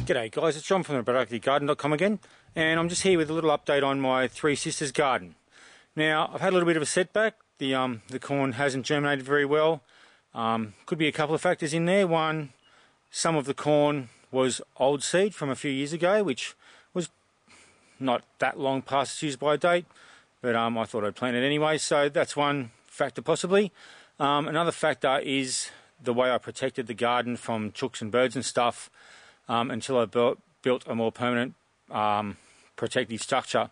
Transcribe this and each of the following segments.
G'day guys, it's John from theproductivegarden.com again, and I'm just here with a little update on my Three Sisters garden. Now, I've had a little bit of a setback. The corn hasn't germinated very well. Could be a couple of factors in there. One, some of the corn was old seed from a few years ago, which was not that long past its use by date, but I thought I'd plant it anyway, so that's one factor possibly. Another factor is the way I protected the garden from chooks and birds and stuff until I built a more permanent protective structure.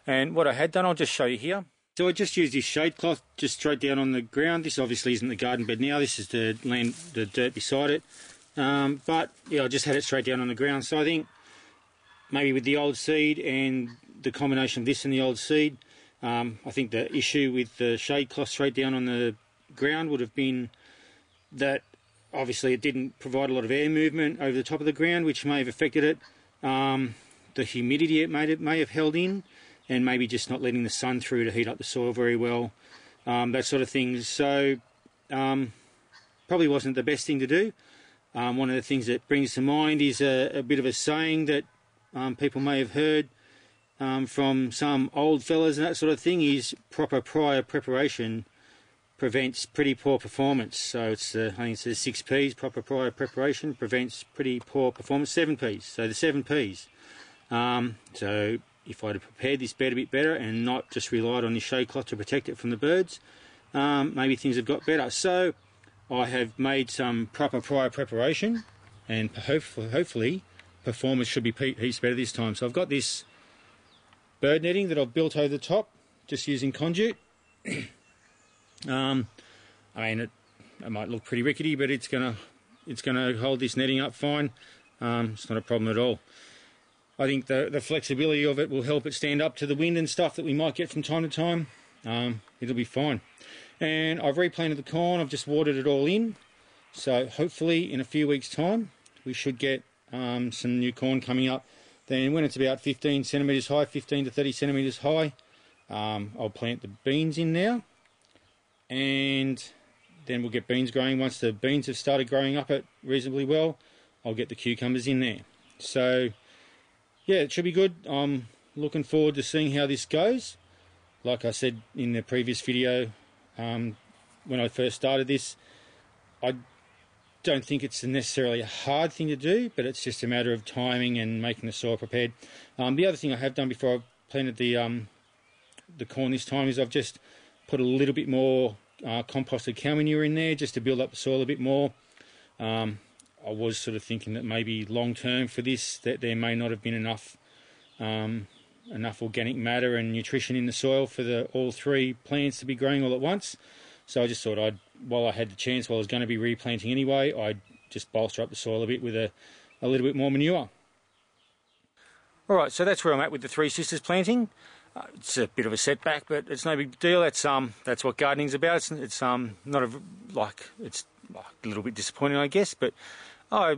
And what I had done, I'll just show you here. So I just used this shade cloth just straight down on the ground. This obviously isn't the garden bed now, this is the dirt beside it. But yeah, I just had it straight down on the ground. So I think maybe with the old seed and the combination of this and the old seed, I think the issue with the shade cloth straight down on the ground would have been that obviously it didn't provide a lot of air movement over the top of the ground, which may have affected it. The humidity it may have held in, and maybe just not letting the sun through to heat up the soil very well, that sort of thing. So probably wasn't the best thing to do. One of the things that brings to mind is a bit of a saying that people may have heard from some old fellas and that sort of thing, is proper prior preparation prevents pretty poor performance. So it's I think it's the 6 P's, proper prior preparation prevents pretty poor performance, 7 P's. So the 7 P's. So if I'd have prepared this bed a bit better and not just relied on this shade cloth to protect it from the birds, maybe things have got better. So I have made some proper prior preparation, and hopefully performance should be heaps better this time. So I've got this bird netting that I've built over the top, just using conduit. I mean, it might look pretty rickety, but it's gonna hold this netting up fine. It's not a problem at all. I think the flexibility of it will help it stand up to the wind and stuff that we might get from time to time. It'll be fine. And I've replanted the corn. I've just watered it all in. So hopefully in a few weeks' time we should get some new corn coming up. Then when it's about 15 centimetres high, 15 to 30 centimetres high, I'll plant the beans in now. And then we'll get beans growing. Once the beans have started growing up it reasonably well, I'll get the cucumbers in there. So yeah, it should be good. I'm looking forward to seeing how this goes. Like I said in the previous video, when I first started this, I don't think it's necessarily a hard thing to do, but it's just a matter of timing and making the soil prepared. The other thing I have done before I planted the corn this time is I've just put a little bit more composted cow manure in there just to build up the soil a bit more. I was sort of thinking that maybe long term for this that there may not have been enough organic matter and nutrition in the soil for all three plants to be growing all at once. So I just thought while I had the chance, while I was going to be replanting anyway, I'd just bolster up the soil a bit with a little bit more manure. Alright, so that's where I'm at with the Three Sisters planting. It's a bit of a setback, but it's no big deal. That's what gardening's about. It's not it's a little bit disappointing, I guess, but I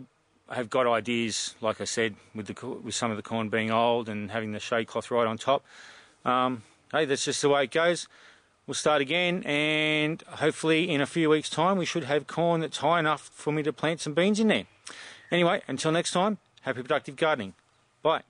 have got ideas, like I said, with some of the corn being old and having the shade cloth right on top. Hey, that's just the way it goes. We'll start again, and hopefully in a few weeks' time we should have corn that's high enough for me to plant some beans in there. Anyway, until next time, happy productive gardening. Bye.